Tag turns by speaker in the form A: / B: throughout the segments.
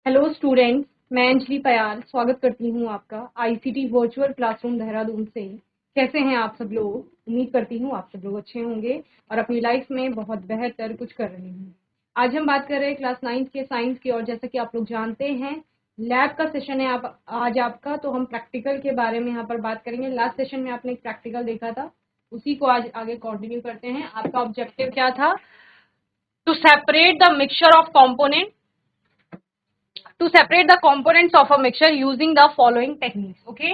A: Hello students, मैं अंजलि पयाल स्वागत करती हूँ आपका आईसीटी वर्चुअल क्लासरूम देहरादून से। कैसे हैं आप सब लोग? उम्मीद करती हूँ आप सब लोग अच्छे होंगे और अपनी लाइफ में बहुत बेहतर कुछ कर रहे हैं। आज हम बात कर रहे हैं क्लास 9 के साइंस की, और जैसा कि आप लोग जानते हैं लैब का सेशन है आज आपका, तो हम प्रैक्टिकल के बारे में यहाँ पर बात करेंगे। लास्ट सेशन में आपने एक प्रैक्टिकल देखा था, उसी को आज आगे कंटिन्यू करते हैं। आपका ऑब्जेक्टिव क्या था? To separate the mixture of component to separate the components of a mixture using the following techniques. Okay,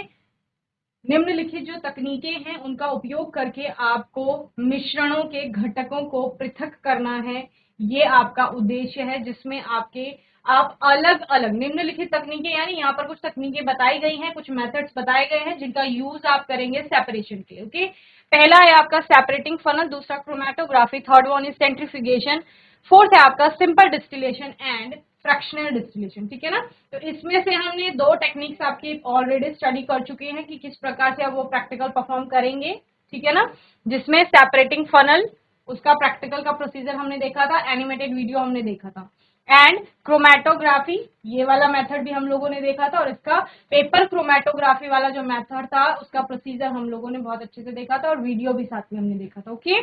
A: निम्नलिखित जो तकनीकें हैं उनका उपयोग करके आपको मिश्रणों के घटकों को पृथक करना है। ये आपका उद्देश्य है, जिसमें आप अलग अलग निम्नलिखित तकनीकें, यानी यहाँ पर कुछ तकनीकें बताई गई हैं, कुछ मेथड्स बताए गए हैं जिनका यूज आप करेंगे सेपरेशन के लिए। ओके, पहला है आपका सेपरेटिंग फनल, दूसरा chromatography, third one is centrifugation, fourth है आपका simple distillation and fractional distillation. ठीक है ना? तो इसमें से हमने दो टेक्निक्स आपकी ऑलरेडी स्टडी कर चुके हैं कि किस प्रकार से आप वो प्रैक्टिकल परफॉर्म करेंगे। ठीक है ना? जिसमें सेपरेटिंग फनल, उसका प्रैक्टिकल का प्रोसीजर हमने देखा था, एनिमेटेड वीडियो हमने देखा था। एंड क्रोमेटोग्राफी, ये वाला मेथड भी हम लोगों ने देखा था, और इसका पेपर क्रोमेटोग्राफी वाला जो मेथड था उसका प्रोसीजर हम लोगों ने बहुत अच्छे से देखा था, और वीडियो भी साथ में हमने देखा था। ओके,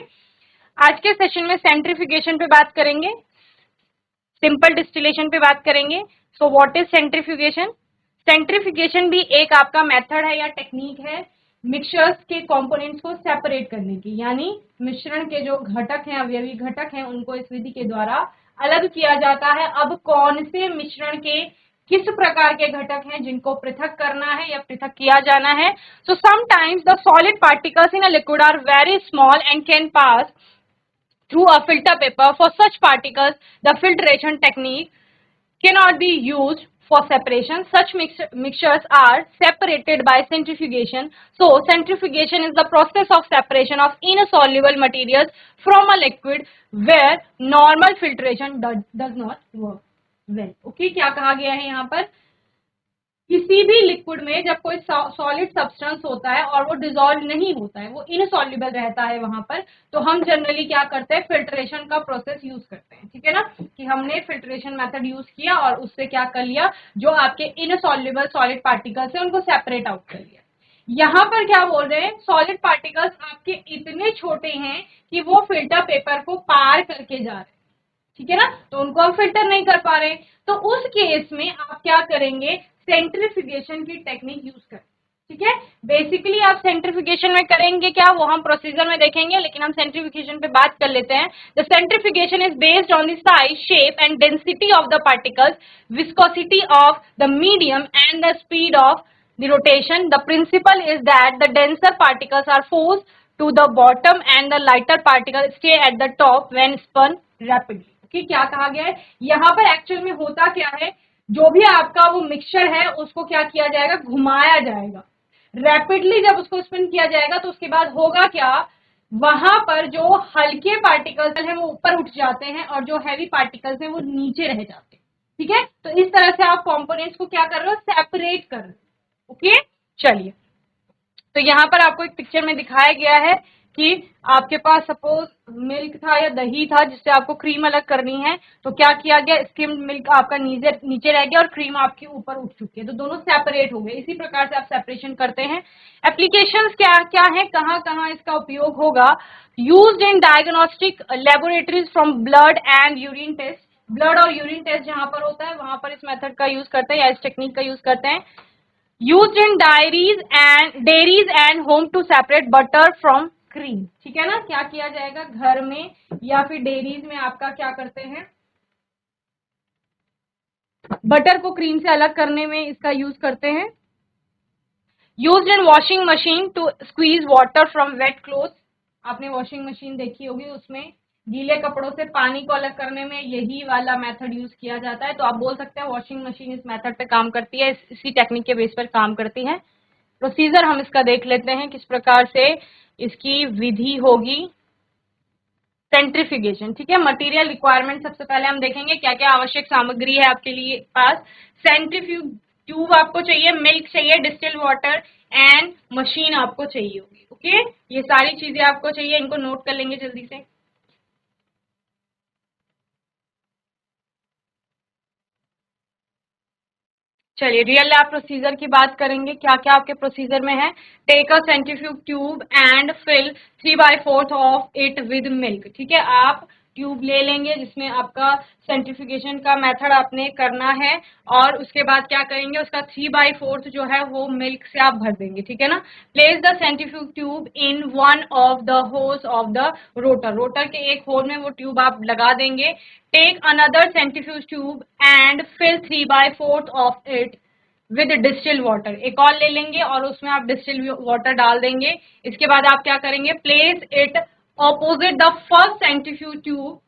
A: आज के सेशन में सेंट्रीफ्यूगेशन पे बात करेंगे, सिंपल डिस्टिलेशन पे बात करेंगे। So what is centrifugation? Centrifugation भी एक आपका मेथड है या टेक्निक है मिक्सचर्स के कंपोनेंट्स को सेपरेट करने की, यानी मिश्रण के जो घटक हैं, अवयवी घटक हैं, उनको इस विधि के द्वारा अलग किया जाता है। अब कौन से मिश्रण के किस प्रकार के घटक हैं जिनको पृथक करना है या पृथक किया जाना है? So sometimes the solid particles in a liquid are very small and can pass through a filter paper. For such particles, the filtration technique cannot be used for separation. Such mixtures are separated by centrifugation. So, centrifugation is the process of separation of insoluble materials from a liquid where normal filtration does not work well. Okay, क्या कहा गया है यहाँ पर? किसी भी liquid में जब कोई सॉलिड सब्सटेंस होता है और वो डिसॉल्व नहीं होता है, वो इनसॉल्युबल रहता है वहां पर, तो हम जनरली क्या करते हैं? फिल्ट्रेशन का प्रोसेस यूज करते हैं। ठीक है ना? कि हमने फिल्ट्रेशन मेथड यूज किया और उससे क्या कर लिया, जो आपके इनसॉल्युबल सॉलिड पार्टिकल्स है उनको सेपरेट आउट कर लिया। यहाँ पर क्या बोल रहे हैं? सॉलिड पार्टिकल्स आपके इतने छोटे हैं कि वो फिल्टर पेपर को पार करके जा रहे हैं। ठीक है ना? तो उनको हम फिल्टर नहीं कर पा रहे, तो उस केस में आप क्या करेंगे? सेंट्रीफ्यूगेशन की टेक्निक यूज करें। ठीक है? बेसिकली आप सेंट्रीफ्यूगेशन में करेंगे क्या, वो हम प्रोसीजर में देखेंगे, लेकिन हम सेंट्रीफ्यूगेशन पे बात कर लेते हैं। The centrifugation is based on the size, shape and density of the particles, viscosity of the medium and the speed of the rotation. The principle is that the denser particles are forced to the bottom and the lighter particles stay at the top when spun rapidly. Okay, क्या कहा गया है यहाँ पर? Actual में होता क्या है, जो भी आपका वो मिक्सचर है उसको क्या किया जाएगा? घुमाया जाएगा रैपिडली। जब उसको स्पिन किया जाएगा तो उसके बाद होगा क्या, वहां पर जो हल्के पार्टिकल्स हैं वो ऊपर उठ जाते हैं और जो हैवी पार्टिकल्स हैं वो नीचे रह जाते हैं। ठीक है? तो इस तरह से आप कंपोनेंट्स को क्या कर रहे हो? सेपरेट कर रहे हो। ओके, चलिए, तो यहाँ पर आपको एक पिक्चर में दिखाया गया है कि आपके पास सपोज मिल्क था या दही था जिससे आपको क्रीम अलग करनी है, तो क्या किया गया? स्किम्ड मिल्क आपका नीचे रह गया और क्रीम आपके ऊपर उठ चुकी है, तो दोनों सेपरेट हो गए। इसी प्रकार से आप सेपरेशन करते हैं। एप्लीकेशंस क्या क्या है, कहाँ कहाँ इसका उपयोग होगा? Used in diagnostic laboratories from blood and urine test. Blood और यूरिन टेस्ट जहां पर होता है वहां पर इस मेथड का यूज करते हैं या इस टेक्निक का यूज करते हैं। Used in dairies and home to separate butter from cream. ठीक है ना? क्या किया जाएगा? घर में या फिर डेयरीज में आपका क्या करते हैं? बटर को क्रीम से अलग करने में इसका यूज करते हैं। Used in washing machine to squeeze water from wet clothes. आपने वॉशिंग मशीन देखी होगी, उसमें गीले कपड़ों से पानी को अलग करने में यही वाला मेथड यूज किया जाता है। तो आप बोल सकते हैं वॉशिंग मशीन इस मेथड पे काम करती है, इसी टेक्निक के बेस पर काम करती है। प्रोसीजर हम इसका देख लेते हैं, किस प्रकार से इसकी विधि होगी। सेंट्रीफ्यूगेशन, ठीक है। मटेरियल रिक्वायरमेंट सबसे पहले हम देखेंगे क्या क्या आवश्यक सामग्री है आपके लिए पास। सेंट्रीफ्यूग ट्यूब आपको चाहिए, मिल्क चाहिए, डिस्टिल्ड वाटर एंड मशीन आपको चाहिए होगी। ओके, ये सारी चीजें आपको चाहिए, इनको नोट कर लेंगे जल्दी से। चलिए रियल लैब प्रोसीजर की बात करेंगे, क्या क्या आपके प्रोसीजर में है। Take a centrifuge tube and fill 3/4 of it with milk. ठीक है, आप ट्यूब ले लेंगे जिसमें आपका सेंट्रीफ्यूगेशन का मेथड आपने करना है, और उसके बाद क्या करेंगे, उसका 3/4 जो है वो मिल्क से आप भर देंगे। ठीक है ना। Place the centrifuge tube in one of the holes of the rotor. Rotor के एक होल में वो ट्यूब आप लगा देंगे। Take another centrifuge tube and fill 3/4 of it with distil water. एक और ले लेंगे और उसमें आप डिस्टिल वाटर डाल देंगे। इसके बाद आप क्या करेंगे, place it opposite the first centrifuge tube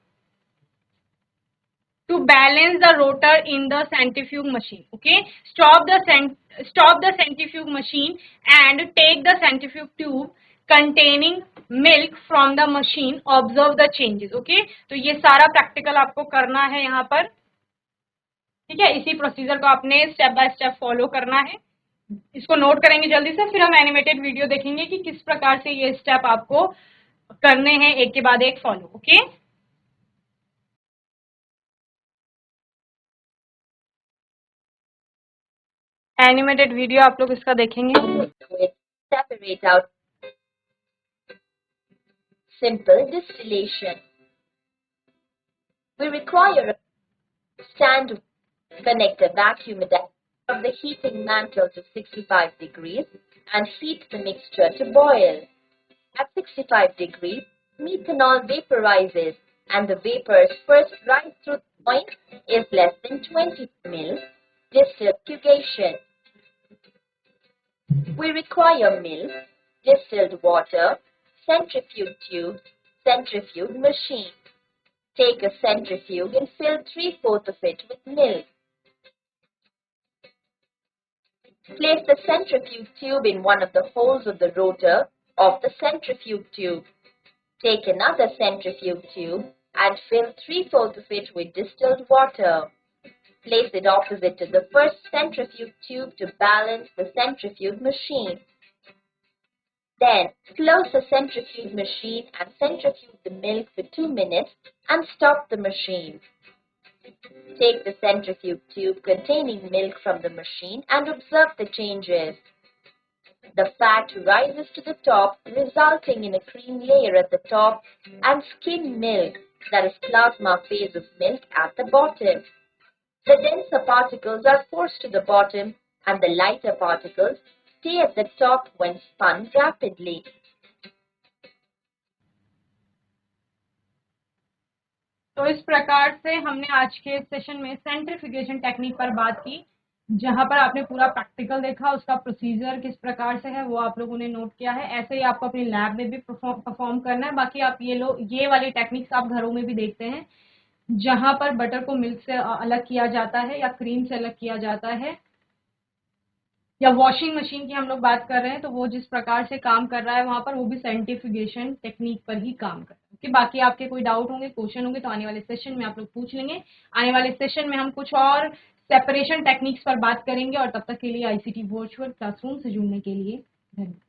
A: to balance the rotor in the centrifuge machine. Okay, stop the centrifuge machine and take the centrifuge tube containing milk from the machine. Observe the changes. Okay, तो ये सारा practical आपको करना है यहाँ पर। ठीक है, इसी प्रोसीजर को आपने स्टेप बाय स्टेप फॉलो करना है। इसको नोट करेंगे जल्दी से, फिर हम एनिमेटेड वीडियो देखेंगे कि किस प्रकार से ये स्टेप आपको करने हैं एक के बाद एक फॉलो। ओके, एनिमेटेड वीडियो आप लोग इसका देखेंगे।
B: Separate out simple distillation. We require a stand connect a vacuum adapter of the heating mantle to 65 degrees and heat the mixture to boil. At 65 degrees, methanol vaporizes and the vapors first rise through the point is less than 20 ml. Distillation. We require milk, distilled water, centrifuge tube, centrifuge machine. Take a centrifuge and fill 3/4 of it with milk. Place the centrifuge tube in one of the holes of the rotor of the centrifuge tube. Take another centrifuge tube and fill 3/4 of it with distilled water. Place it opposite to the first centrifuge tube to balance the centrifuge machine. Then, close the centrifuge machine and centrifuge the milk for 2 minutes and stop the machine. Take the centrifuge tube containing milk from the machine and observe the changes. The fat rises to the top, resulting in a cream layer at the top and skim milk, that is plasma phase of milk, at the bottom. The denser particles are forced to the bottom and the lighter particles stay at the top when spun rapidly.
A: तो इस प्रकार से हमने आज के session में centrifugation technique पर बात की, जहां पर आपने पूरा प्रैक्टिकल देखा, उसका प्रोसीजर किस प्रकार से है वो आप लोगों ने नोट किया है। ऐसे ही आपको अपनी लैब में भी परफॉर्म करना है। बाकी आप ये वाली टेक्निक्स आप घरों में भी देखते हैं, जहां पर बटर को मिल्क से अलग किया जाता है या क्रीम से अलग किया जाता है, या वॉशिंग मशीन की हम लोग बात कर रहे हैं, तो वो जिस प्रकार से काम कर रहा है वहां पर, वो भी सेंट्रीफ्यूगेशन टेक्निक पर ही काम कर रहा है। कि बाकी आपके कोई डाउट होंगे, क्वेश्चन होंगे, तो आने वाले सेशन में आप लोग पूछ लेंगे। आने वाले सेशन में हम कुछ और सेपरेशन टेक्निक्स पर बात करेंगे, और तब तक के लिए आईसीटी वर्चुअल क्लासरूम से जुड़ने के लिए धन्यवाद।